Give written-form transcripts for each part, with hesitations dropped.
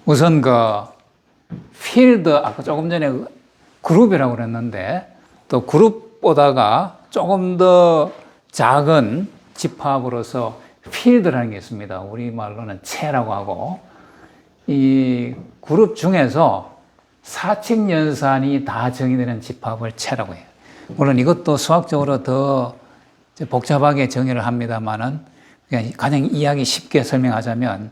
우선 필드, 아까 조금 전에 그룹이라고 그랬는데, 또 그룹보다가 조금 더 작은 집합으로서 필드라는 게 있습니다. 우리말로는 채라고 하고, 이 그룹 중에서 사칙 연산이 다 정의되는 집합을 채라고 해요. 물론 이것도 수학적으로 더 복잡하게 정의를 합니다만은, 그냥 가장 이해하기 쉽게 설명하자면,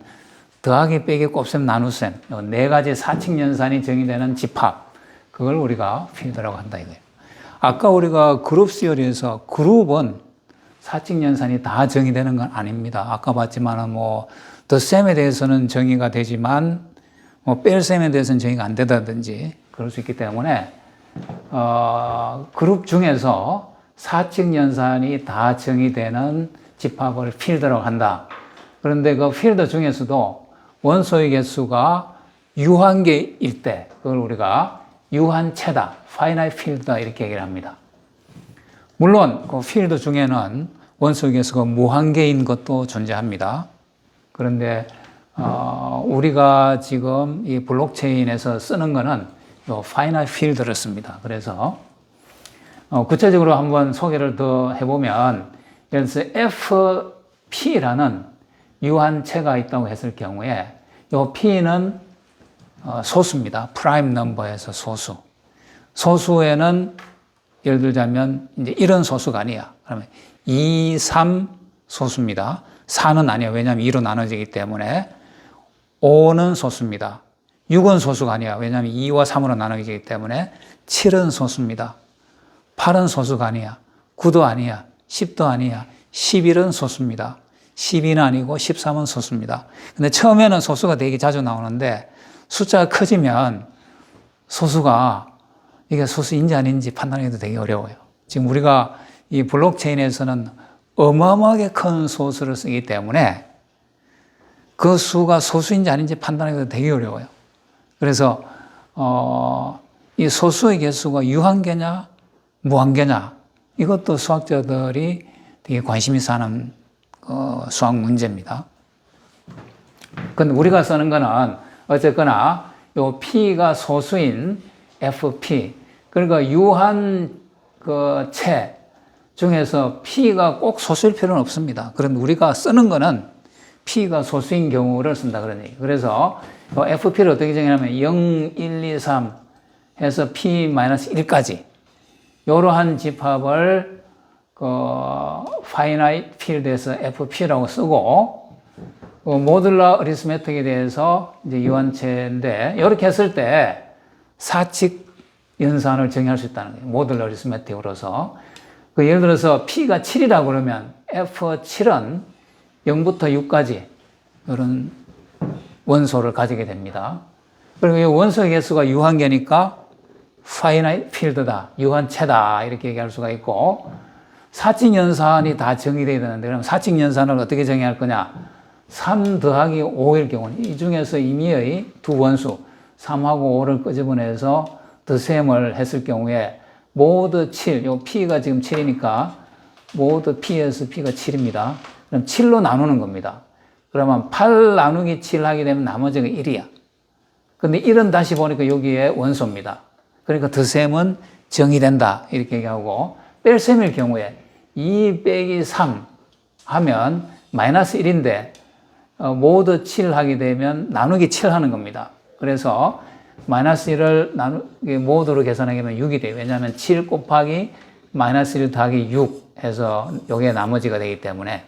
더하기, 빼기, 곱셈, 나눗셈, 네 가지 사칙 연산이 정의되는 집합, 그걸 우리가 필드라고 한다 이거예요. 아까 우리가 그룹 시어리에서 그룹은 사칙 연산이 다 정의되는 건 아닙니다. 아까 봤지만은 덧셈에 대해서는 정의가 되지만 뺄셈에 대해서는 정의가 안 되다든지 그럴 수 있기 때문에 그룹 중에서 사칙 연산이 다 정의되는 집합을 필드라고 한다. 그런데 그 필드 중에서도 원소의 개수가 유한계일 때 그걸 우리가 유한체다, finite field다 이렇게 얘기를 합니다. 물론 그 필드 중에는 원소의 개수가 무한계인 것도 존재합니다. 그런데 우리가 지금 이 블록체인에서 쓰는 거는 요 finite field를 씁니다. 그래서 구체적으로 한번 소개를 더 해보면, 예를 들어서 FP라는 유한체가 있다고 했을 경우에 요 P는 소수입니다. 프라임 넘버에서 소수. 소수에는 예를 들자면 이제 이런 소수가 아니야. 그러면 2, 3 소수입니다. 4는 아니야. 왜냐하면 2로 나눠지기 때문에. 5는 소수입니다. 6은 소수가 아니야. 왜냐하면 2와 3으로 나눠지기 때문에. 7은 소수입니다. 8은 소수가 아니야. 9도 아니야. 10도 아니야. 11은 소수입니다. 12는 아니고 13은 소수입니다. 근데 처음에는 소수가 되게 자주 나오는데 숫자가 커지면 소수가 이게 소수인지 아닌지 판단하기도 되게 어려워요. 지금 우리가 이 블록체인에서는 어마어마하게 큰 소수를 쓰기 때문에 그 수가 소수인지 아닌지 판단하기도 되게 어려워요. 그래서 이 소수의 개수가 유한계냐 무한계냐 이것도 수학자들이 되게 관심 있어 하는 수학 문제입니다. 근데 우리가 쓰는 거는 어쨌거나 요 P가 소수인 FP, 그러니까 유한 채 중에서 P가 꼭 소수일 필요는 없습니다. 그런데 우리가 쓰는 거는 P가 소수인 경우를 쓴다 그런 얘기. 그래서 FP를 어떻게 정의하냐면 0, 1, 2, 3 해서 P-1까지 이러한 집합을 finite field에서 FP라고 쓰고, 모듈러 어리스메틱에 대해서 이제 유한체인데, 이렇게 했을 때 사칙 연산을 정의할 수 있다는 거예요. 모듈러 어리스메틱으로서. 예를 들어서 P가 7이라고 그러면 F7은 0부터 6까지 이런 원소를 가지게 됩니다. 그리고 이 원소의 개수가 유한계니까 finite field다, 유한체다 이렇게 얘기할 수가 있고, 사칙 연산이 다 정의되어야 되는데, 그럼 사칙 연산을 어떻게 정의할 거냐? 3 더하기 5일 경우는 이 중에서 임의의 두 원수 3하고 5를 끄집어내서 덧셈을 했을 경우에 모두 7, 요 P가 지금 7이니까 모두 P에서 P가 7입니다. 그럼 7로 나누는 겁니다. 그러면 8 나누기 7 하게 되면 나머지가 1이야. 근데 1은 다시 보니까 여기에 원소입니다. 그러니까 덧셈은 정의된다 이렇게 얘기하고, 뺄셈일 경우에 2 빼기 3 하면 마이너스 1인데 모두 7 하게 되면 나누기 7 하는 겁니다. 그래서 마이너스 1을 모두로 계산하게 되면 6이 돼요. 왜냐하면 7 곱하기 마이너스 1 더하기 6 해서 요게 나머지가 되기 때문에.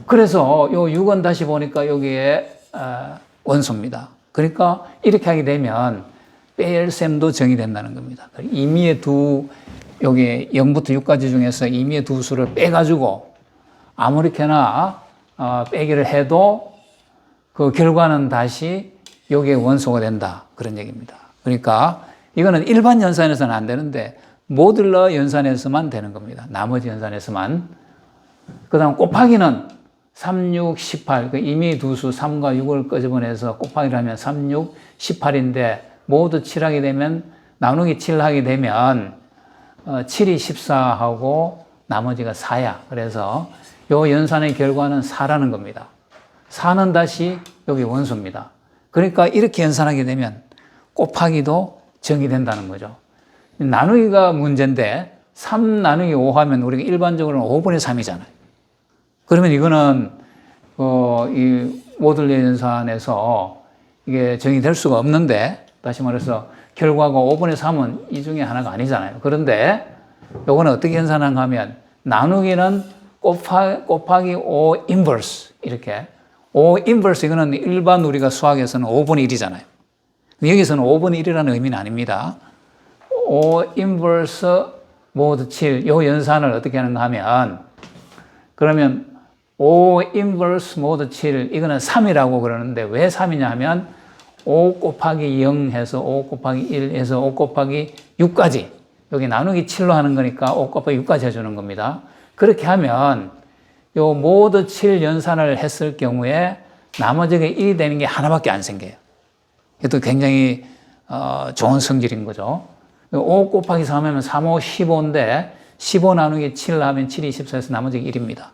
그래서 요 6은 다시 보니까 여기에 원소입니다. 그러니까 이렇게 하게 되면 뺄셈도 정의된다는 겁니다. 임의의 여기 0부터 6까지 중에서 임의의 두 수를 빼가지고 아무렇게나 빼기를 해도 그 결과는 다시 여기에 원소가 된다. 그런 얘기입니다. 그러니까 이거는 일반 연산에서는 안 되는데 모듈러 연산에서만 되는 겁니다. 나머지 연산에서만. 그 다음 곱하기는 3, 6, 18. 그 임의의 두 수 3과 6을 끄집어내서 곱하기를 하면 3, 6, 18인데 모두 7하게 되면 나누기 7 하게 되면 7이 14하고 나머지가 4야. 그래서 요 연산의 결과는 4라는 겁니다. 4는 다시 여기 원소입니다. 그러니까 이렇게 연산하게 되면 곱하기도 정이 된다는 거죠. 나누기가 문제인데 3 나누기 5 하면 우리가 일반적으로는 5분의 3이잖아요. 그러면 이거는 이 모듈 연산에서 이게 정이 될 수가 없는데, 다시 말해서 결과가 5분의 3은 이 중에 하나가 아니잖아요. 그런데 요거는 어떻게 연산하는가 하면 나누기는 곱하기 5 인버스, 이렇게 5 인버스, 이거는 일반 우리가 수학에서는 5분의 1이잖아요. 여기서는 5분의 1이라는 의미는 아닙니다. 5 인버스 모드 7, 요 연산을 어떻게 하는가 하면, 그러면 5 인버스 모드 7, 이거는 3이라고 그러는데 왜 3이냐 하면 5 곱하기 0 해서 5 곱하기 1 해서 5 곱하기 6까지, 여기 나누기 7로 하는 거니까 5 곱하기 6까지 해주는 겁니다. 그렇게 하면 요 모드 7 연산을 했을 경우에 나머지가 1이 되는 게 하나밖에 안 생겨요. 이것도 굉장히 좋은 성질인 거죠. 5 곱하기 3 하면 3, 5, 15인데 15 나누기 7 하면 7이 24에서 나머지가 1입니다.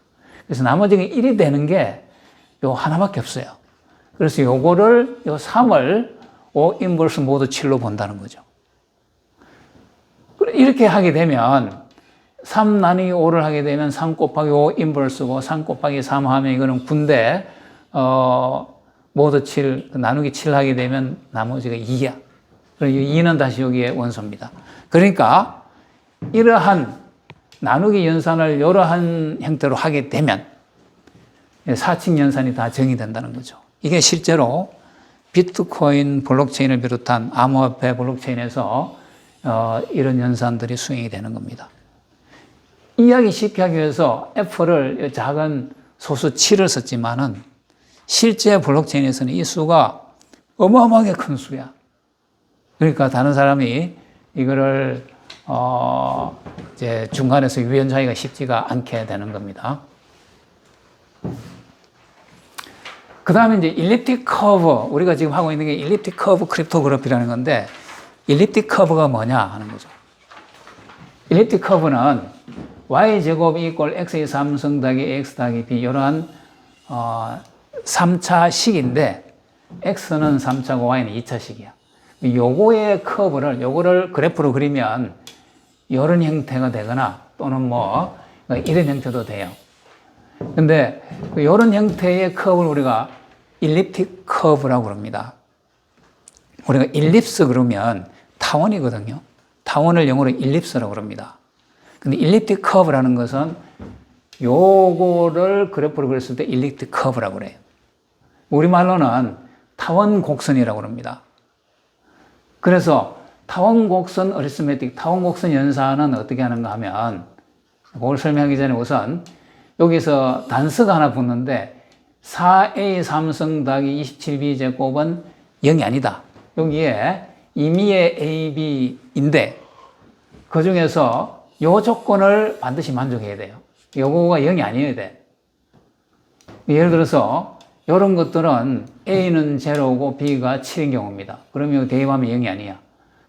그래서 나머지가 1이 되는 게 요 하나밖에 없어요. 그래서 요거를, 요 3을 5 인버스 모드 7로 본다는 거죠. 이렇게 하게 되면 3 나누기 5를 하게 되면 3 곱하기 5 인버스고 3 곱하기 3 하면 이거는 9인데 모드 7 나누기 7 하게 되면 나머지가 2야. 그리고 2는 다시 여기에 원소입니다. 그러니까 이러한 나누기 연산을 이러한 형태로 하게 되면 사칙 연산이 다 정의된다는 거죠. 이게 실제로 비트코인 블록체인을 비롯한 암호화폐 블록체인에서 이런 연산들이 수행이 되는 겁니다. 이해하기 쉽게 하기 위해서 F를 작은 소수 7을 썼지만은 실제 블록체인에서는 이 수가 어마어마하게 큰 수야. 그러니까 다른 사람이 이거를 이제 중간에서 유연하기가 쉽지가 않게 되는 겁니다. 그 다음에 이제 일립틱 커브, 우리가 지금 하고 있는 게 일립틱 커브 크립토그래피라는 건데, 일립틱 커브가 뭐냐 하는 거죠. 일립틱 커브는 y제곱 이꼴 x의 3승 더하기 ax 더하기 b, 이러한 3차식인데 x는 3차고 y는 2차식이야. 요거의 커브를, 요거를 그래프로 그리면 이런 형태가 되거나 또는 뭐 이런 형태도 돼요. 근데 이런 형태의 커브를 우리가 일립틱 커브라고 그럽니다. 우리가 일립스 그러면 타원이거든요. 타원을 영어로 일립스라고 그럽니다. 근데 일립틱 커브라는 것은 요거를 그래프로 그렸을 때 일립틱 커브라고 그래요. 우리말로는 타원 곡선이라고 그럽니다. 그래서 타원 곡선 어리스메틱, 타원 곡선 연산은 어떻게 하는가 하면, 그걸 설명하기 전에 우선 여기서 단서가 하나 붙는데 4a 3승 더하기 27b 제곱은 0이 아니다. 여기에 임의의 a, b인데 그 중에서 요 조건을 반드시 만족해야 돼요. 요거가 0이 아니어야 돼. 예를 들어서 이런 것들은 a는 0고 b가 7인 경우입니다. 그러면 대입하면 0이 아니야.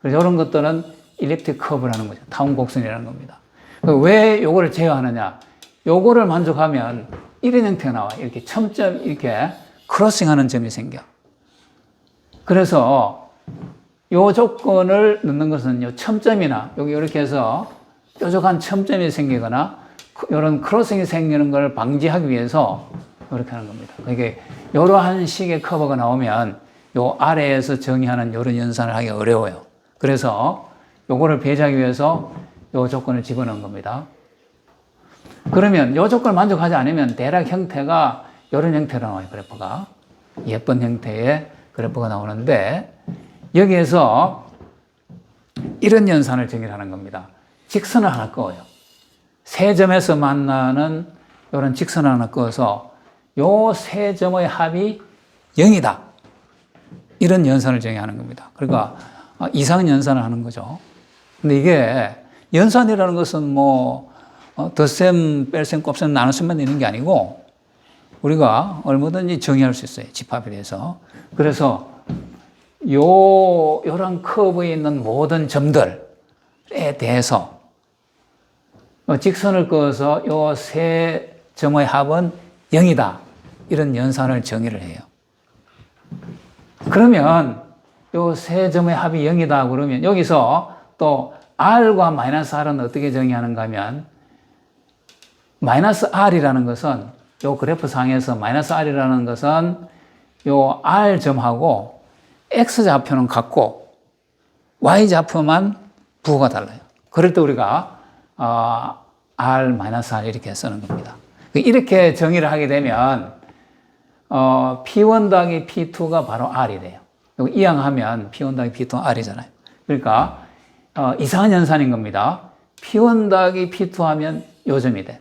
그래서 이런 것들은 일립틱 커브라는 거죠. 타원 곡선이라는 겁니다. 왜 요거를 제어하느냐? 요거를 만족하면 이런 형태가 나와. 이렇게 첨점, 이렇게 크로싱하는 점이 생겨. 그래서 요 조건을 넣는 것은 요 첨점이나 여기 이렇게 해서 뾰족한 첨점이 생기거나 이런 크로싱이 생기는 걸 방지하기 위해서 이렇게 하는 겁니다. 그러니까 이러한 식의 커브가 나오면 요 아래에서 정의하는 이런 연산을 하기 어려워요. 그래서 요거를 배제하기 위해서 요 조건을 집어넣은 겁니다. 그러면 요 조건을 만족하지 않으면 대략 형태가 이런 형태로 나와요, 그래프가. 예쁜 형태의 그래프가 나오는데 여기에서 이런 연산을 정의하는 겁니다. 직선을 하나 그어요. 세 점에서 만나는 이런 직선을 하나 그어서 요 세 점의 합이 0이다. 이런 연산을 정의하는 겁니다. 그러니까 이상 연산을 하는 거죠. 근데 이게 연산이라는 것은 뭐 덧셈, 뺄셈, 곱셈, 나눗셈만 되는 게 아니고 우리가 얼마든지 정의할 수 있어요. 집합에 대해서. 그래서 요런 커브에 있는 모든 점들에 대해서 직선을 그어서 요 세 점의 합은 0이다. 이런 연산을 정의를 해요. 그러면 요 세 점의 합이 0이다 그러면 여기서 또 r과 마이너스 r은 어떻게 정의하는가 하면 마이너스 r이라는 것은 요 그래프 상에서 마이너스 r이라는 것은 요 r점하고 x좌표는 같고 y좌표만 부호가 달라요. 그럴 때 우리가 r-r 이렇게 쓰는 겁니다. 이렇게 정의를 하게 되면 P1 더하기 P2가 바로 r이 돼요. 이항하면 P1 더하기 P2는 r이잖아요. 그러니까 이상한 연산인 겁니다. P1 더하기 P2 하면 요점이 돼.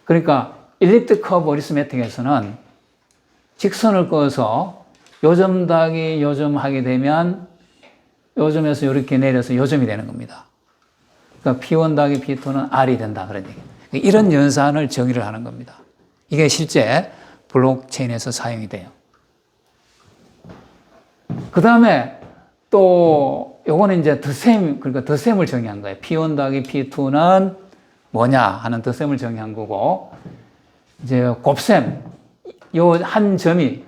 그러니까 일립틱 커브 어리스메틱에서는 직선을 그어서 요점 더하기 요점 하게 되면 요점에서 이렇게 내려서 요점이 되는 겁니다. 그러니까 P1 더하기 P2는 r이 된다 그런 얘기예요. 이런 연산을 정의를 하는 겁니다. 이게 실제 블록체인에서 사용이 돼요. 그 다음에 또 요거는 이제 그러니까 덧셈을 정의한 거예요. P1 더하기 P2는 뭐냐 하는 덧셈을 정의한 거고, 이제 곱셈, 요 한 점이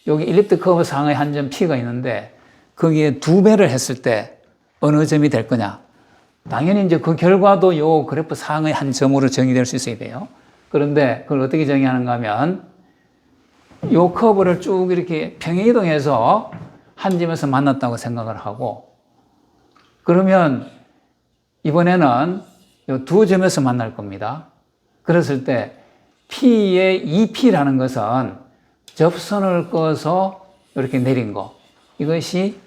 여기 일립틱 커브 상의 한 점 P가 있는데 거기에 2배를 했을 때 어느 점이 될 거냐. 당연히 이제 그 결과도 요 그래프 상의 한 점으로 정의될 수 있어야 돼요. 그런데 그걸 어떻게 정의하는가 하면 요 커브를 쭉 이렇게 평행이동해서 한 점에서 만났다고 생각을 하고, 그러면 이번에는 요 두 점에서 만날 겁니다. 그랬을 때 P의 2P라는 것은 접선을 꺼서 이렇게 내린 거, 이것이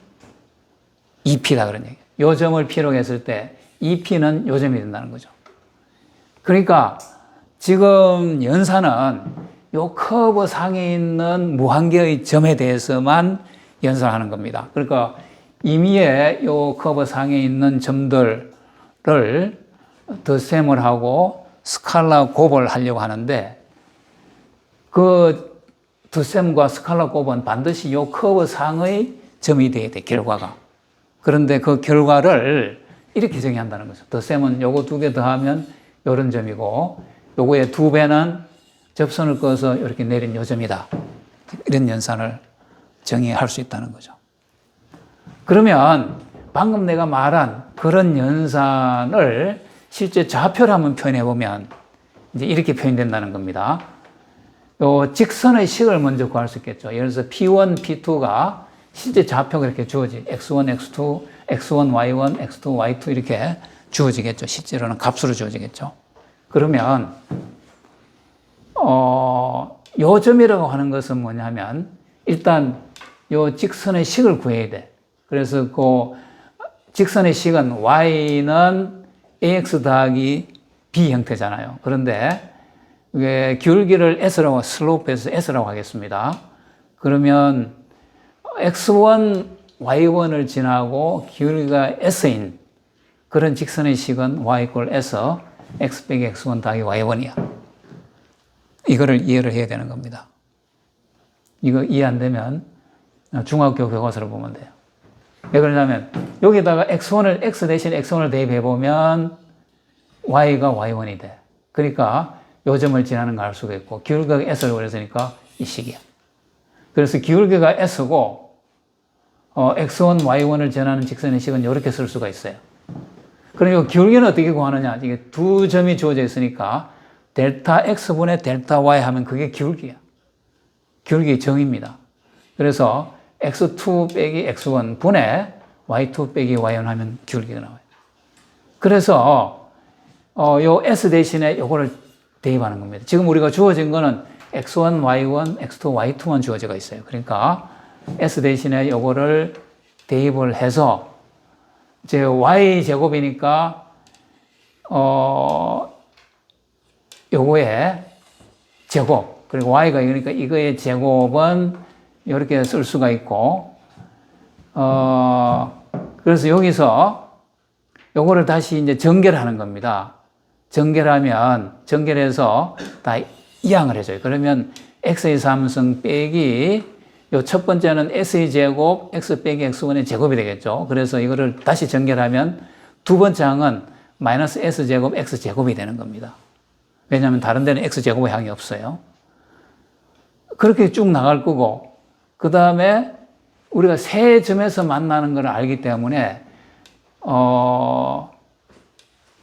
2P다 그런 얘기예요. 요 점을 P로 했을 때 2P는 요 점이 된다는 거죠. 그러니까 지금 연산은 요 커브 상에 있는 무한개의 점에 대해서만 연산하는 겁니다. 그러니까 임의의 요 커브 상에 있는 점들을 덧셈을 하고 스칼라 곱을 하려고 하는데, 그 덧셈과 스칼라 곱은 반드시 요 커브 상의 점이 돼야 돼, 결과가. 그런데 그 결과를 이렇게 정의한다는 거죠. 덧셈은 요거 2개 더하면 요런 점이고, 요거의 2배는 접선을 꺼서 이렇게 내린 요 점이다. 이런 연산을 정의할 수 있다는 거죠. 그러면 방금 내가 말한 그런 연산을 실제 좌표로 한번 표현해 보면 이제 이렇게 표현된다는 겁니다. 요 직선의 식을 먼저 구할 수 있겠죠. 예를 들어서 P1, P2가 실제 좌표가 이렇게 주어지, X1, X2, X1, Y1, X2, Y2 이렇게 주어지겠죠. 실제로는 값으로 주어지겠죠. 그러면 요 점이라고 하는 것은 뭐냐면 일단 요 직선의 식을 구해야 돼. 그래서 그 직선의 식은 Y는 AX 더하기 B 형태잖아요. 그런데 이게 기울기를 S라고, 슬로프에서 S라고 하겠습니다. 그러면 X1, Y1을 지나고 기울기가 S인 그런 직선의 식은 Y 이퀄 S, X 빼기 X1 더하기 Y1이야. 이거를 이해를 해야 되는 겁니다. 이거 이해 안 되면 중학교 교과서를 보면 돼요. 왜 그러냐면 여기다가 X1을, X 대신 X1을 대입해 보면 Y가 Y1이 돼. 그러니까 요 점을 지나는 걸 알 수가 있고, 기울기가 S라고 그랬으니까 이 식이야. 그래서 기울기가 S고 X1, Y1을 지나는 직선의 식은 이렇게 쓸 수가 있어요. 그럼 이 기울기는 어떻게 구하느냐? 이게 두 점이 주어져 있으니까 델타 X분의 델타 Y 하면 그게 기울기야. 기울기 정의입니다. 그래서 X2 빼기 X1 분의 Y2 빼기 Y1 하면 기울기가 나와요. 그래서 요 S 대신에 요거를 대입하는 겁니다. 지금 우리가 주어진 거는 X1, Y1, X2, Y2만 주어져 있어요. 그러니까 S 대신에 요거를 대입을 해서 이제 Y 제곱이니까 요거의 제곱, 그리고 Y가 그러니까 이거의 제곱은 이렇게 쓸 수가 있고, 그래서 여기서 요거를 다시 이제 전결하는 겁니다. 전결해서 다 이항을 해줘요. 그러면 X의 3승 빼기, 요 첫 번째는 S의 제곱, X 빼기 X1의 제곱이 되겠죠. 그래서 이거를 다시 전결하면 두 번째 항은 마이너스 S 제곱, X 제곱이 되는 겁니다. 왜냐하면 다른 데는 X 제곱의 항이 없어요. 그렇게 쭉 나갈 거고, 그 다음에 우리가 세 점에서 만나는 걸 알기 때문에,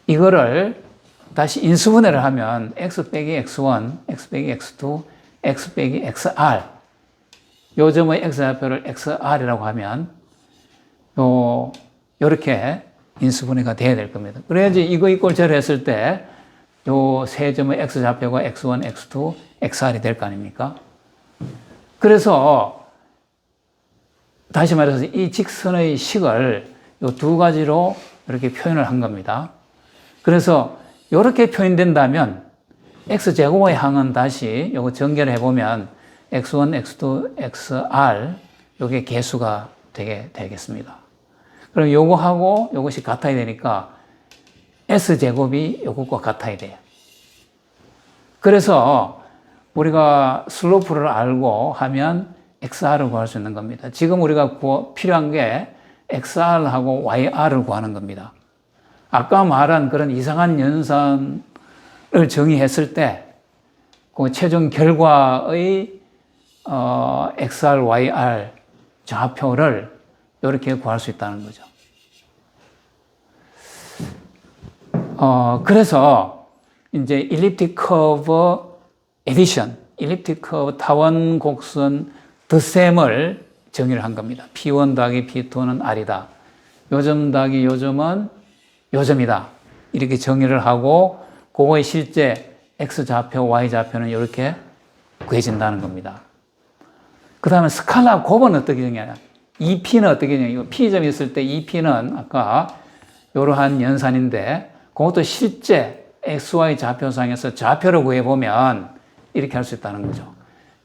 이거를 다시 인수분해를 하면 x 빼기 x1, x 빼기 x2, x 빼기 xr, 요 점의 x좌표를 xr이라고 하면 요렇게 인수분해가 돼야 될 겁니다. 그래야지 이거 이꼴 저를 했을 때 요 세 점의 x좌표가 x1, x2, xr이 될 거 아닙니까? 그래서 다시 말해서 이 직선의 식을 요 두 가지로 이렇게 표현을 한 겁니다. 그래서 이렇게 표현된다면 x제곱의 항은 다시 요거 전개를 해보면 x1, x2, xr 요게 개수가 되겠습니다. 그럼 요거하고 요것이 같아야 되니까 s제곱이 요것과 같아야 돼요. 그래서 우리가 슬로프를 알고 하면 xr을 구할 수 있는 겁니다. 지금 우리가 필요한 게 xr하고 yr을 구하는 겁니다. 아까 말한 그런 이상한 연산을 정의했을 때 그 최종 결과의 xr, yr 좌표를 이렇게 구할 수 있다는 거죠. 그래서 이제 일립틱 커브 에디션, 일립틱 커브 타원 곡선 덧셈을 정의를 한 겁니다. P1 더하기 P2는 R이다. 요점 더하기 요점은 요점이다. 이렇게 정의를 하고 그거의 실제 X좌표, Y좌표는 이렇게 구해진다는 겁니다. 그 다음에 스칼라 곱은 어떻게 정의하냐. EP는 어떻게 정의해요? P점이 있을 때 EP는 아까 이러한 연산인데 그것도 실제 XY 좌표상에서 좌표를 구해보면 이렇게 할 수 있다는 거죠.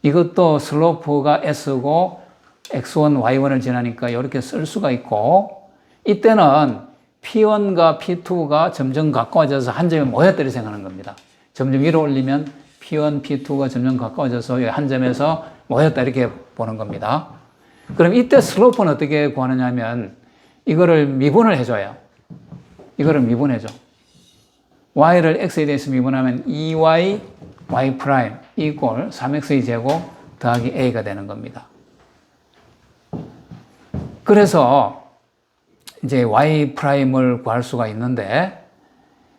이것도 슬로프가 S고 X1, Y1을 지나니까 이렇게 쓸 수가 있고 이때는 P1과 P2가 점점 가까워져서 한 점에 모였다고 생각하는 겁니다. 점점 위로 올리면 P1, P2가 점점 가까워져서 한 점에서 모였다 이렇게 보는 겁니다. 그럼 이때 슬로프는 어떻게 구하느냐 하면 이거를 미분을 해줘요. 이거를 미분해줘. y를 x에 대해서 미분하면 2y, y 프라임 이꼴 3x의 제곱 더하기 a가 되는 겁니다. 그래서 이제 y 프라임을 구할 수가 있는데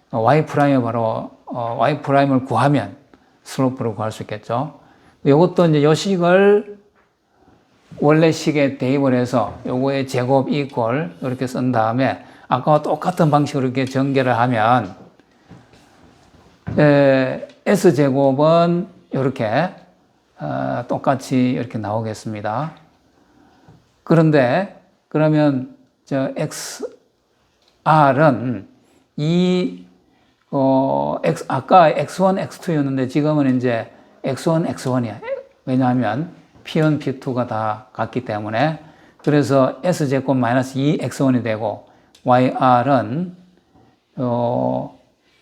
y 프라임이 바로 y 프라임을 구하면 슬로프를 구할 수 있겠죠. 이것도 이제 요 식을 원래 식에 대입을 해서 요거의 제곱 이꼴 이렇게 쓴 다음에 아까와 똑같은 방식으로 이렇게 전개를 하면 S제곱은 이렇게 똑같이 이렇게 나오겠습니다. 그런데 그러면 저 XR은 아까 X1, X2였는데 지금은 이제 X1, X1이야. 왜냐하면 P1, P2가 다 같기 때문에 그래서 S제곱 마이너스 2X1이 되고 YR은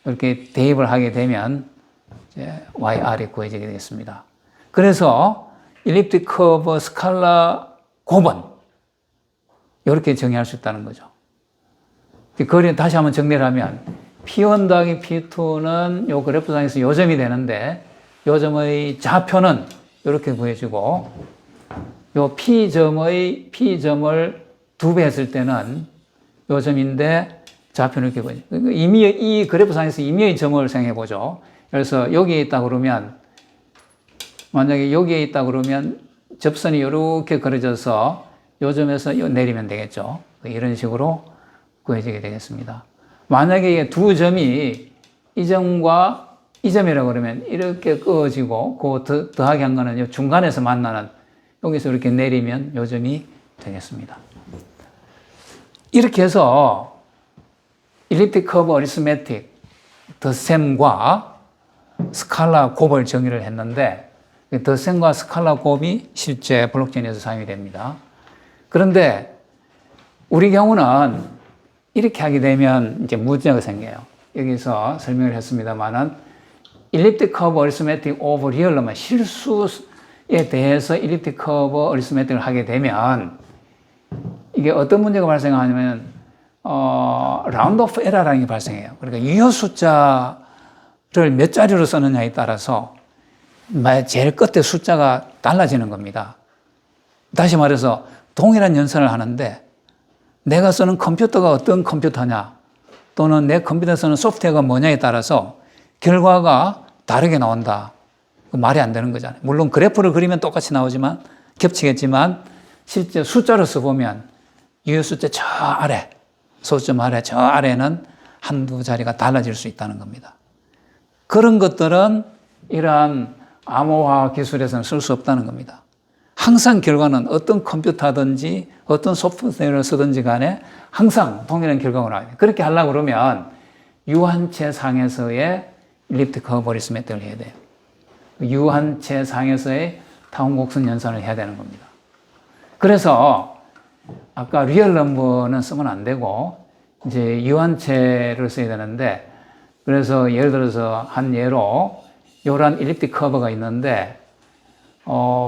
이렇게 대입을 하게 되면 이제 YR이 구해지게 되겠습니다. 그래서 일립틱 커브 스칼라 곱은 이렇게 정의할 수 있다는 거죠. 그걸 다시 한번 정리를 하면 P1 더하기 P2는 요 그래프상에서 요점이 되는데 요점의 좌표는 이렇게 구해지고 요 P점을 2배 했을 때는 요점인데 좌표는 이렇게 보죠. 이 그래프상에서 임의의 점을 생각해 보죠. 그래서 여기에 있다 그러면 만약에 여기에 있다 그러면 접선이 이렇게 그려져서 요 점에서 내리면 되겠죠. 이런 식으로 구해지게 되겠습니다. 만약에 두 점이 이 점과 이 점이라고 그러면 이렇게 그어지고 그 더하기 한 거는 중간에서 만나는 여기서 이렇게 내리면 요 점이 되겠습니다. 이렇게 해서 일립틱 커브 어리스메틱 덧셈과 스칼라 곱을 정의를 했는데 덧셈과 스칼라 곱이 실제 블록체인에서 사용이 됩니다. 그런데 우리 경우는 이렇게 하게 되면 이제 문제가 생겨요. 여기서 설명을 했습니다만은 일립틱 커브 어리스메틱 오브 리얼로만 실수에 대해서 일립틱 커브 어리스메틱을 하게 되면 이게 어떤 문제가 발생하냐면 라운드 오프 에러라는 게 발생해요. 그러니까 유효 숫자를 몇 자리로 쓰느냐에 따라서 제일 끝에 숫자가 달라지는 겁니다. 다시 말해서 동일한 연산을 하는데 내가 쓰는 컴퓨터가 어떤 컴퓨터냐 또는 내 컴퓨터에 쓰는 소프트웨어가 뭐냐에 따라서 결과가 다르게 나온다. 말이 안 되는 거잖아요. 물론 그래프를 그리면 똑같이 나오지만 겹치겠지만 실제 숫자로 써보면 유효 숫자 저 아래, 소수점 아래 저 아래는 한두 자리가 달라질 수 있다는 겁니다. 그런 것들은 이러한 암호화 기술에서는 쓸 수 없다는 겁니다. 항상 결과는 어떤 컴퓨터든지 어떤 소프트웨어를 쓰든지 간에 항상 동일한 결과가 나와요. 그렇게 하려고 그러면 유한체 상에서의 일립틱 커브 어리스메틱을 해야 돼요. 유한체 상에서의 타원곡선 연산을 해야 되는 겁니다. 그래서 아까 리얼 넘버는 쓰면 안 되고 이제 유한체를 써야 되는데 그래서 예를 들어서 한 예로 이런 일립틱 커브가 있는데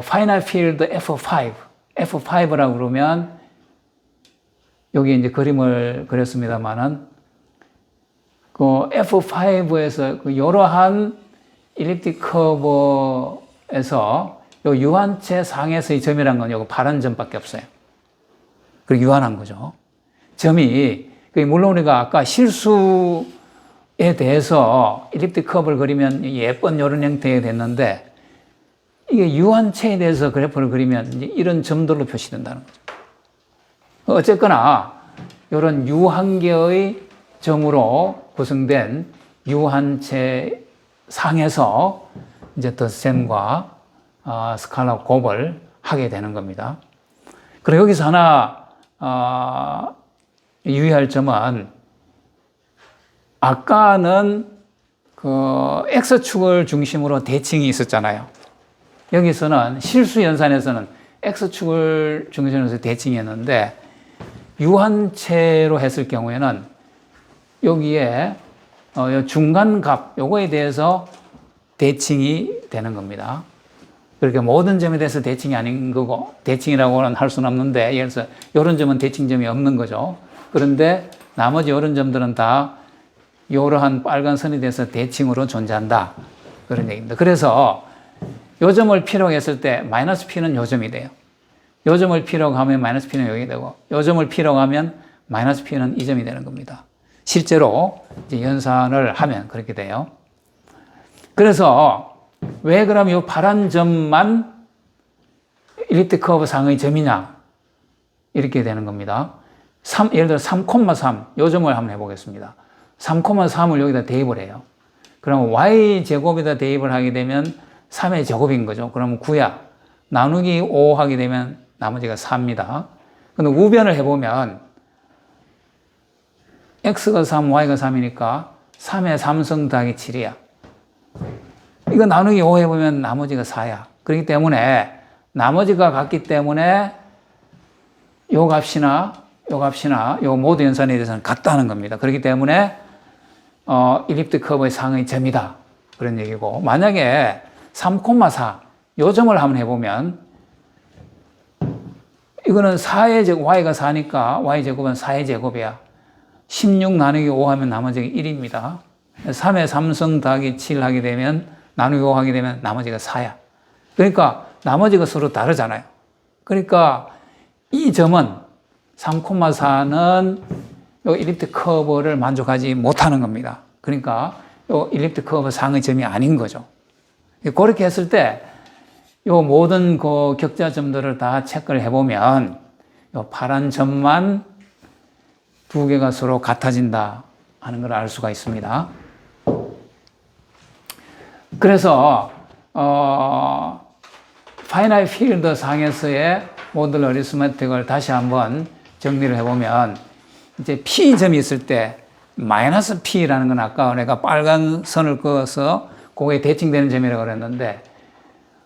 파이널 필드 F5라고 그러면 여기 이제 그림을 그렸습니다만은 그 F5에서 그 이러한 일립틱 커브에서 요 유한체 상에서의 점이란 건 요거 파란 점밖에 없어요. 그리고 유한한 거죠. 점이 물론 우리가 아까 실수에 대해서 일립틱 커브를 그리면 예쁜 이런 형태가 됐는데 이게 유한체에 대해서 그래프를 그리면 이제 이런 점들로 표시된다는 거죠. 어쨌거나 이런 유한계의 점으로 구성된 유한체 상에서 이제 덧셈과 스칼라 곱을 하게 되는 겁니다. 그리고 여기서 하나 유의할 점은 아까는 그 X축을 중심으로 대칭이 있었잖아요. 여기서는 실수 연산에서는 X축을 중심으로 해서 대칭이었는데 유한체로 했을 경우에는 여기에 중간값 요거에 대해서 대칭이 되는 겁니다. 그러니까 모든 점에 대해서 대칭이 아닌 거고 대칭이라고는 할 수는 없는데 예를 들어서 이런 점은 대칭점이 없는 거죠. 그런데 나머지 이런 점들은 다 이러한 빨간 선에 대해서 대칭으로 존재한다. 그런 얘기입니다. 그래서 요 점을 P라고 했을 때 마이너스 P는 요 점이 돼요. 요 점을 P라고 하면 마이너스 P는 여기 되고 요 점을 P라고 하면 마이너스 P는 이 점이 되는 겁니다. 실제로 이제 연산을 하면 그렇게 돼요. 그래서 왜 그럼 이 파란 점만 일립틱 커브 상의 점이냐 이렇게 되는 겁니다. 예를 들어 3,3 요 점을 한번 해보겠습니다. 3,3을 여기다 대입을 해요. 그러면 y제곱에다 대입을 하게 되면 3의 제곱인 거죠. 그러면 9야. 나누기 5 하게 되면 나머지가 4입니다. 근데 우변을 해보면 x가 3, y가 3이니까 3의 3승 더하기 7이야. 이거 나누기 5 해보면 나머지가 4야. 그렇기 때문에 나머지가 같기 때문에 요 값이나 요 모두 연산에 대해서는 같다는 겁니다. 그렇기 때문에 일립틱 커브의 상의 점이다. 그런 얘기고 만약에 3,4 요 점을 한번 해보면 이거는 4의 제곱, y가 4니까 y제곱은 4의 제곱이야. 16 나누기 5 하면 나머지가 1입니다. 3의 3승 더하기 7 하게 되면 나누기 5 하게 되면 나머지가 4야. 그러니까 나머지가 서로 다르잖아요. 그러니까 이 점은 3,4는 요 일립틱 커브를 만족하지 못하는 겁니다. 그러니까 요 일립틱 커브 상의 점이 아닌 거죠. 그렇게 했을 때 요 모든 그 격자점들을 다 체크를 해보면 요 파란 점만 두 개가 서로 같아진다 하는 걸 알 수가 있습니다. 그래서 파이나이트 필드 상에서의 모듈 어리스메틱을 다시 한번 정리를 해보면 이제 P점이 있을 때 마이너스 P라는 건 아까 내가 빨간 선을 그어서 그거에 대칭되는 점이라고 그랬는데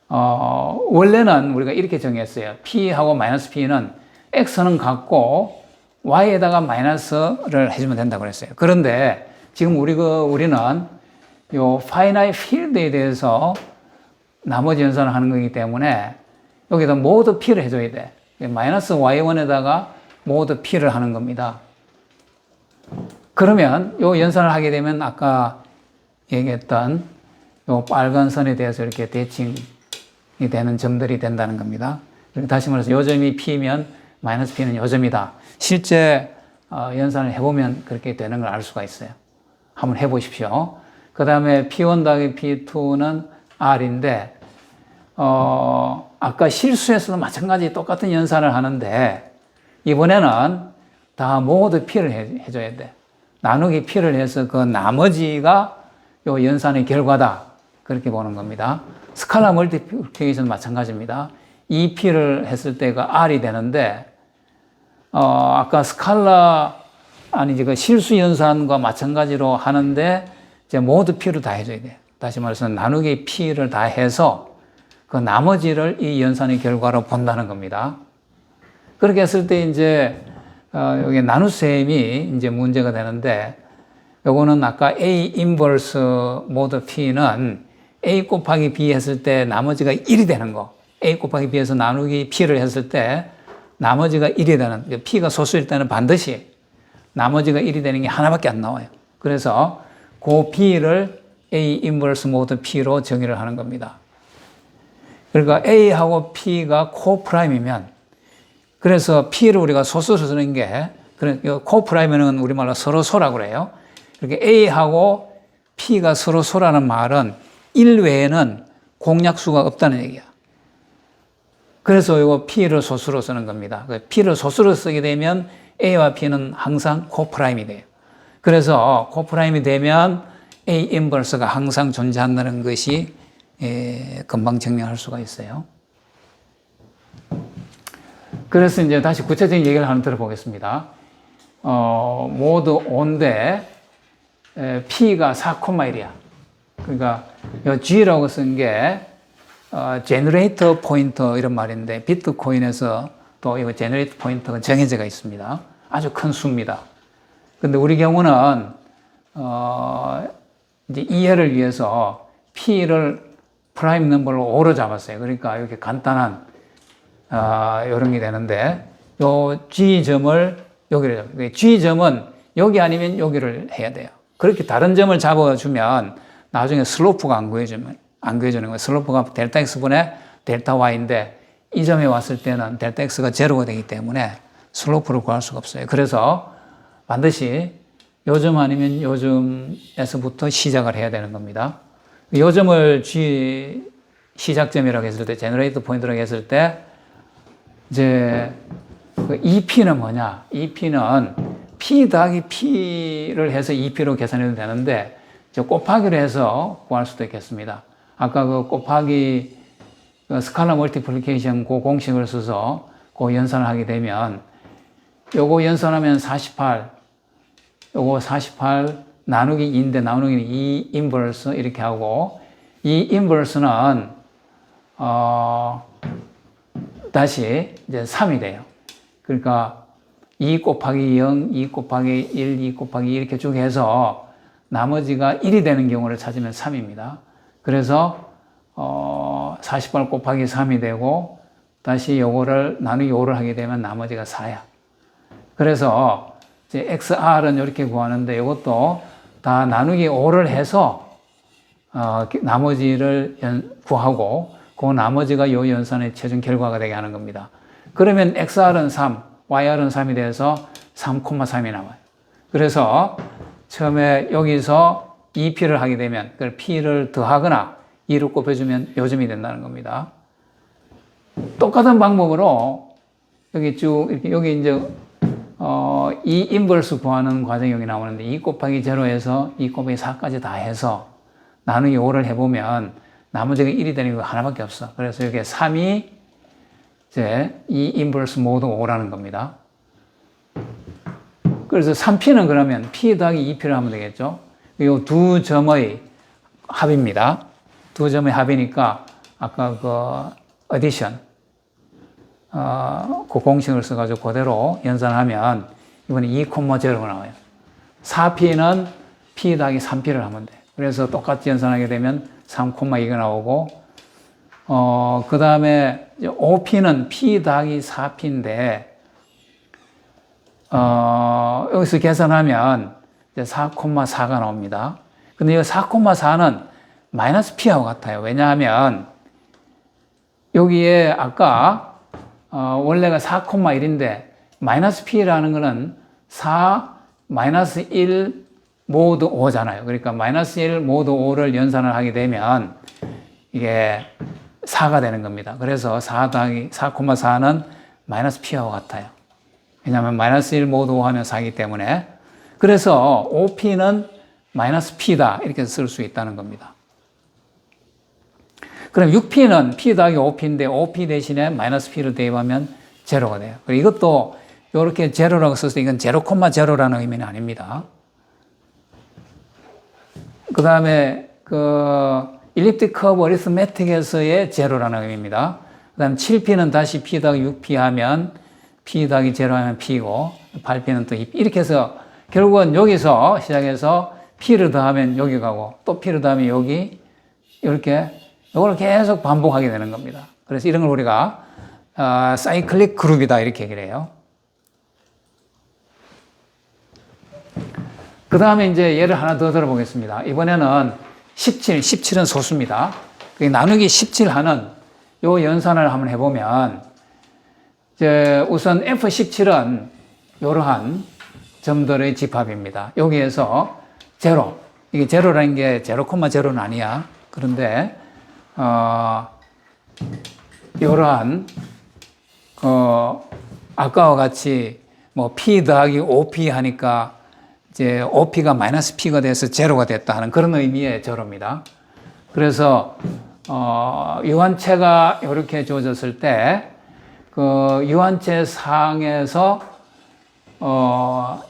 원래는 우리가 이렇게 정했어요. P하고 마이너스 P는 X는 같고 Y에다가 마이너스를 해주면 된다고 그랬어요. 그런데 지금 우리는 요 파이나이트 필드에 대해서 나머지 연산을 하는 거기 때문에 여기다 모두 P를 해줘야 돼. 마이너스 Y1에다가 모두 P를 하는 겁니다. 그러면 요 연산을 하게 되면 아까 얘기했던 요 빨간 선에 대해서 이렇게 대칭이 되는 점들이 된다는 겁니다. 다시 말해서 요점이 P면 마이너스 P는 요점이다. 실제 연산을 해보면 그렇게 되는 걸 알 수가 있어요. 한번 해보십시오. 그 다음에 P1 더하기 P2는 R인데 아까 실수에서도 마찬가지 똑같은 연산을 하는데 이번에는 다 모두 P를 해줘야 돼. 나누기 P를 해서 그 나머지가 요 연산의 결과다. 그렇게 보는 겁니다. 스칼라 멀티플리케이션 마찬가지입니다. 2P를 했을 때가 R이 되는데 아까 그 실수 연산과 마찬가지로 하는데 이제 모두 P를 다 해줘야 돼요. 다시 말해서 나누기 P를 다 해서 그 나머지를 이 연산의 결과로 본다는 겁니다. 그렇게 했을 때 이제 여기 나눗셈이 이제 문제가 되는데 요거는 아까 A 인버스 모드 P는 A 곱하기 B 했을 때 나머지가 1이 되는 거. A 곱하기 B에서 나누기 P를 했을 때 나머지가 1이 되는, P가 소수일 때는 반드시 나머지가 1이 되는 게 하나밖에 안 나와요. 그래서 그 B를 A 인버스 모드 P로 정의를 하는 겁니다. 그러니까 A하고 P가 코프라임이면 그래서 P를 우리가 소수로 쓰는 게 코프라임은 우리말로 서로소라고 그래요. 이렇게 A하고 P가 서로소라는 말은 1 외에는 공약수가 없다는 얘기야. 그래서 이거 P를 소수로 쓰는 겁니다. P를 소수로 쓰게 되면 A와 P는 항상 코프라임이 돼요. 그래서 코프라임이 되면 A 인버스가 항상 존재한다는 것이 금방 증명할 수가 있어요. 그래서 이제 다시 구체적인 얘기를 하나 들어보겠습니다. 모두 5인데 P가 4,1이야. 그러니까 이 G라고 쓴 게 제너레이터 포인터 이런 말인데 비트코인에서 또 이거 제너레이터 포인터가 정해져가 있습니다. 아주 큰 수입니다. 근데 우리 경우는 이제 이해를 위해서 P를 프라임 넘버를 5로 잡았어요. 그러니까 이렇게 간단한 이런 게 되는데 요 G점을 여기를 잡아요. G점은 여기 아니면 여기를 해야 돼요. 그렇게 다른 점을 잡아주면 나중에 슬로프가 안 구해주는 거예요. 슬로프가 델타 X분의 델타 Y인데 이 점에 왔을 때는 델타 X가 제로가 되기 때문에 슬로프를 구할 수가 없어요. 그래서 반드시 요점 아니면 요점에서부터 시작을 해야 되는 겁니다. 요점을 G 시작점이라고 했을 때, 제너레이터 포인트라고 했을 때, 이제, 그 EP는 뭐냐? EP는 P 더하기 P를 해서 EP로 계산해도 되는데, 곱하기로 해서 구할 수도 있겠습니다. 아까 그 곱하기 스칼라 멀티플리케이션 그 공식을 써서 그 연산을 하게 되면, 요거 연산하면 48, 요거 48 나누기 2인데 나누기는 2 인버스 이렇게 하고 이 인버스는 다시 이제 3이 돼요. 그러니까 2 곱하기 0, 2 곱하기 1, 2 곱하기 2 이렇게 쭉 해서 나머지가 1이 되는 경우를 찾으면 3입니다. 그래서 48 곱하기 3이 되고 다시 요거를 나누기 5를 하게 되면 나머지가 4야. 그래서 이제 XR은 이렇게 구하는데 이것도 다 나누기 5를 해서 나머지를 구하고 그 나머지가 요 연산의 최종 결과가 되게 하는 겁니다. 그러면 XR은 3, YR은 3이 돼서 3,3이 나와요. 그래서 처음에 여기서 EP를 하게 되면 그걸 P를 더하거나 2를 곱해주면 요점이 된다는 겁니다. 똑같은 방법으로 여기 쭉 이렇게 여기 이제 이 인버스 구하는 과정이 여기 나오는데 2 곱하기 0에서 2 곱하기 4까지 다 해서 나누기 5를 해보면 나머지가 1이 되는 거 하나밖에 없어. 그래서 여기 3이 이제 이 인버스 모두 5라는 겁니다. 그래서 3P는 그러면 P 더하기 2P를 하면 되겠죠. 이 두 점의 합입니다. 두 점의 합이니까 아까 그 어디션 그 공식을 써가지고 그대로 연산하면 이번에 2,0가 나와요. 4P는 P 더하기 3P를 하면 돼. 그래서 똑같이 연산하게 되면 3,2가 나오고, 그 다음에 5P는 P 더하기 4P인데, 여기서 계산하면 이제 4,4가 나옵니다. 근데 이 4,4는 마이너스 P하고 같아요. 왜냐하면 여기에 아까 원래가 4,1인데 마이너스 P라는 거는 4, 마이너스 1, 모두 5잖아요. 그러니까 마이너스 1, 모두 5를 연산을 하게 되면 이게 4가 되는 겁니다. 그래서 4 더하기 4,4는 마이너스 P와 같아요. 왜냐하면 마이너스 1, 모두 5 하면 4이기 때문에. 그래서 OP는 마이너스 P다 이렇게 쓸 수 있다는 겁니다. 그럼 6P는 P 더하기 5P인데 5P 대신에 마이너스 P를 대입하면 제로가 돼요. 그리고 이것도 이렇게 제로라고 써서 이건 0,0라는 의미는 아닙니다. 그 다음에 일립틱 커브 어리스매틱에서의 제로라는 의미입니다. 그 다음에 7P는 다시 P 더하기 6P 하면 P 더하기 제로 하면 P고 8P는 또 2P. 이렇게 해서 결국은 여기서 시작해서 P를 더하면 여기 가고 또 P를 더하면 여기 이렇게 이걸 계속 반복하게 되는 겁니다. 그래서 이런 걸 우리가 사이클릭 그룹이다 이렇게 얘기를 해요. 그 다음에 이제 예를 하나 더 들어보겠습니다. 이번에는 17은 소수입니다. 나누기 17하는 요 연산을 한번 해보면 이제 우선 F17은 이러한 점들의 집합입니다. 여기에서 제로, 이게 제로라는 게 0,0는 아니야. 그런데 이러한 아까와 같이 뭐 P 더하기 5P 하니까 이제 OP가 마이너스 P가 돼서 제로가 됐다 하는 그런 의미의 제로입니다. 그래서 유한체가 이렇게 주어졌을 때 그 유한체 상에서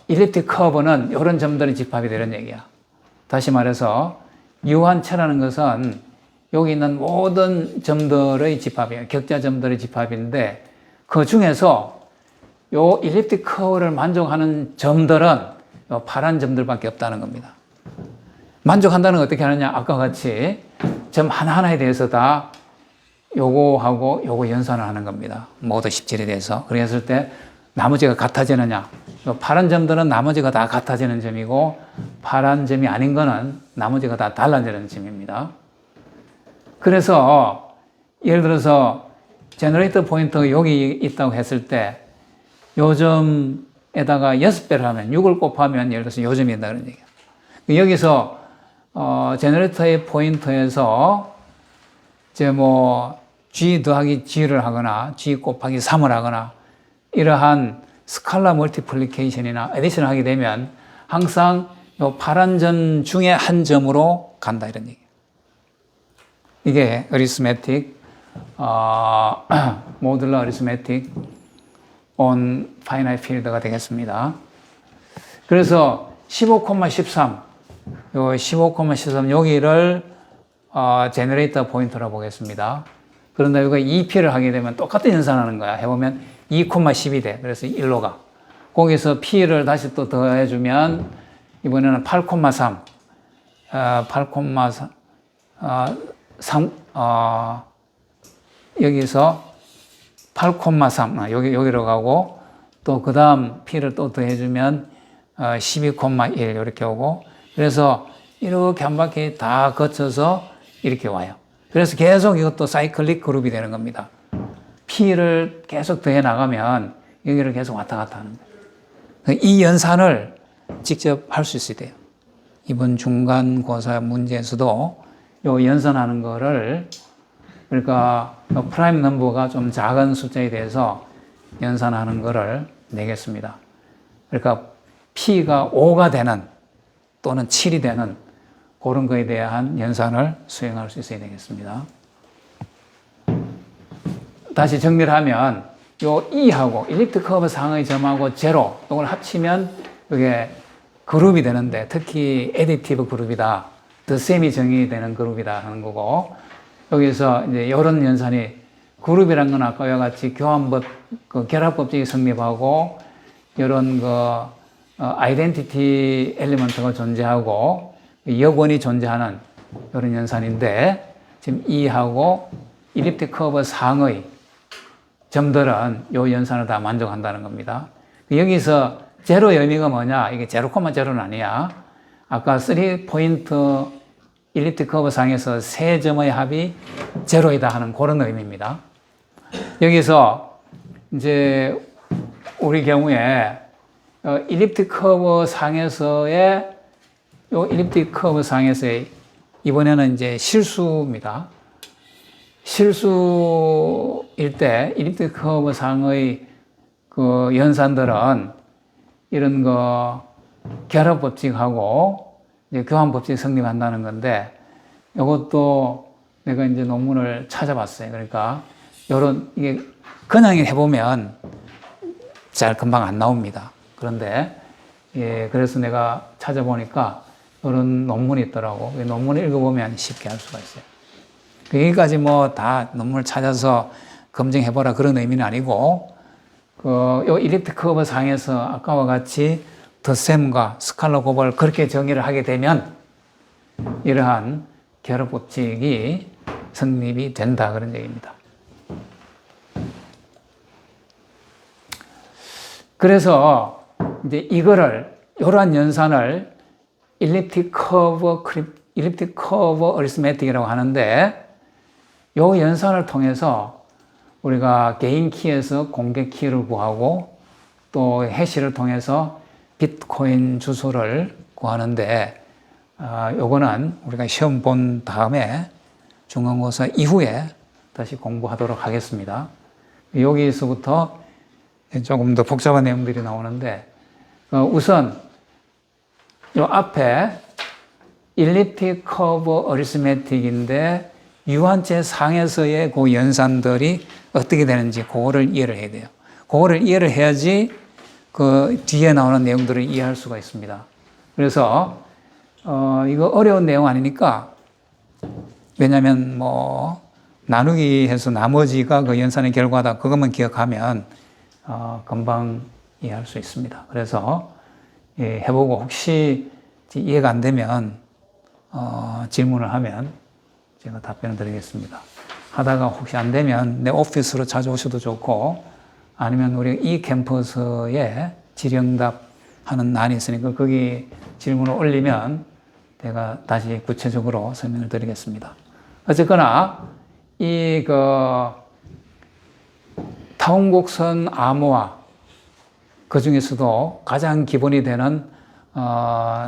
일립틱 커브는 이런 점들의 집합이 되는 얘기야. 다시 말해서 유한체라는 것은 여기 있는 모든 점들의 집합이에요. 격자점들의 집합인데 그 중에서 요 일립틱 커브를 만족하는 점들은 요 파란 점들밖에 없다는 겁니다. 만족한다는 건 어떻게 하느냐? 아까 같이 점 하나하나에 대해서 다 요거하고 요거 연산을 하는 겁니다. 모두 17에 대해서. 그랬을 때 나머지가 같아지느냐? 파란 점들은 나머지가 다 같아지는 점이고 파란 점이 아닌 거는 나머지가 다 달라지는 점입니다. 그래서 예를 들어서 제너레이터 포인트가 여기 있다고 했을 때 요 점에다가 6배를 하면 6을 곱하면 예를 들어서 요 점이 된다 그런 얘기예요. 여기서 제너레이터의 포인트에서 이제 뭐 G 더하기 G를 하거나 G 곱하기 3을 하거나 이러한 스칼라 멀티플리케이션이나 에디션을 하게 되면 항상 요 파란 점 중에 한 점으로 간다 이런 얘기예요. 이게 어리스매틱 모듈러 어리스매틱 on finite field가 되겠습니다. 그래서 15,13 요 15,13 여기를 제너레이터 포인트라고 보겠습니다. 그런데 이거 2P를 하게 되면 똑같은 연산하는 거야. 해보면 2,12 돼. 그래서 1로 가. 거기서 P를 다시 또 더해주면 이번에는 8,3 여기서 8,3 여기로 가고 또 그 다음 P를 또 더해주면 12,1 이렇게 오고 그래서 이렇게 한 바퀴 다 거쳐서 이렇게 와요. 그래서 계속 이것도 사이클릭 그룹이 되는 겁니다. P를 계속 더해 나가면 여기를 계속 왔다 갔다 하는 거예요. 이 연산을 직접 할 수 있어야 돼요. 이번 중간고사 문제에서도 요 연산하는 거를 그러니까 프라임 넘버가 좀 작은 숫자에 대해서 연산하는 거를 내겠습니다. 그러니까 P가 5가 되는 또는 7이 되는 그런 거에 대한 연산을 수행할 수 있어야 되겠습니다. 다시 정리를 하면 요 E하고 일립틱 커브 상의 점하고 제로 이걸 합치면 이게 그룹이 되는데 특히 애디티브 그룹이다. 더셈이 정의되는 그룹이다 하는 거고 여기서 이제 이런 연산이 그룹이란 건 아까와 같이 교환법, 결합법칙이 성립하고 이런 아이덴티티 엘리먼트가 존재하고 여권이 존재하는 이런 연산인데 지금 E하고 일립틱 커브 상의 점들은 이 연산을 다 만족한다는 겁니다. 여기서 제로의 의미가 뭐냐? 이게 0,0는 아니야. 아까 3포인트 일립틱 커브 상에서 세 점의 합이 제로이다 하는 그런 의미입니다. 여기서 이제 우리 경우에 일립틱 커브 상에서의 일립틱 커브 상에서의 이번에는 이제 실수입니다. 실수일 때 일립틱 커브 상의 그 연산들은 이런 거 결합 법칙하고 이제 교환 법칙이 성립한다는 건데 이것도 내가 이제 논문을 찾아봤어요. 그러니까 요런 이게 그냥 해보면 잘 금방 안 나옵니다. 그런데 예, 그래서 내가 찾아보니까 이런 논문이 있더라고. 논문을 읽어보면 쉽게 할 수가 있어요. 여기까지 뭐 다 논문을 찾아서 검증해보라 그런 의미는 아니고 요 일립틱 커브 상에서 아까와 같이 더셈과 스칼러 곱을 그렇게 정의를 하게 되면 이러한 결합 법칙이 성립이 된다 그런 얘기입니다. 그래서 이제 이러한 연산을 일립틱 커브 어리스메틱이라고 하는데 이 연산을 통해서 우리가 개인 키에서 공개 키를 구하고 또 해시를 통해서 비트코인 주소를 구하는데 요거는 우리가 시험 본 다음에 중간고사 이후에 다시 공부하도록 하겠습니다. 여기서부터 조금 더 복잡한 내용들이 나오는데 우선 요 앞에 일립틱 커브 어리스메틱인데 유한체 상에서의 그 연산들이 어떻게 되는지 그거를 이해를 해야 돼요. 그거를 이해를 해야지 그 뒤에 나오는 내용들을 이해할 수가 있습니다. 그래서 이거 어려운 내용 아니니까 왜냐하면 뭐 나누기 해서 나머지가 그 연산의 결과다 그것만 기억하면 금방 이해할 수 있습니다. 그래서 예, 해보고 혹시 이해가 안 되면 질문을 하면 제가 답변을 드리겠습니다. 하다가 혹시 안 되면 내 오피스로 찾아오셔도 좋고 아니면 우리 이 캠퍼스에 질의응답 하는 난이 있으니까 거기 질문을 올리면 제가 다시 구체적으로 설명을 드리겠습니다. 어쨌거나 이 타운곡선 암호화 그 중에서도 가장 기본이 되는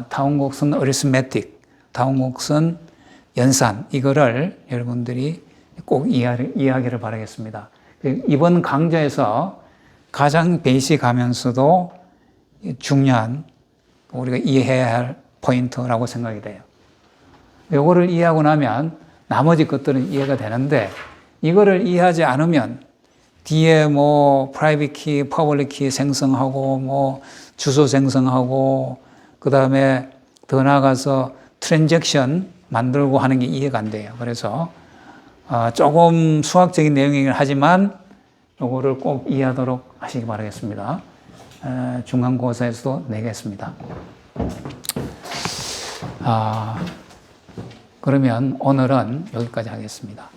타운곡선 어리스메틱, 타운곡선 연산 이거를 여러분들이 꼭 이해하기를 바라겠습니다. 이번 강좌에서 가장 베이직하면서도 중요한 우리가 이해해야 할 포인트라고 생각이 돼요. 이거를 이해하고 나면 나머지 것들은 이해가 되는데 이거를 이해하지 않으면 뒤에 뭐 프라이빗 키, 퍼블릭 키 생성하고 뭐 주소 생성하고 그 다음에 더 나아가서 트랜잭션 만들고 하는 게 이해가 안 돼요. 그래서 조금 수학적인 내용이긴 하지만 요거를 꼭 이해하도록 하시기 바라겠습니다. 중간고사에서도 내겠습니다. 그러면 오늘은 여기까지 하겠습니다.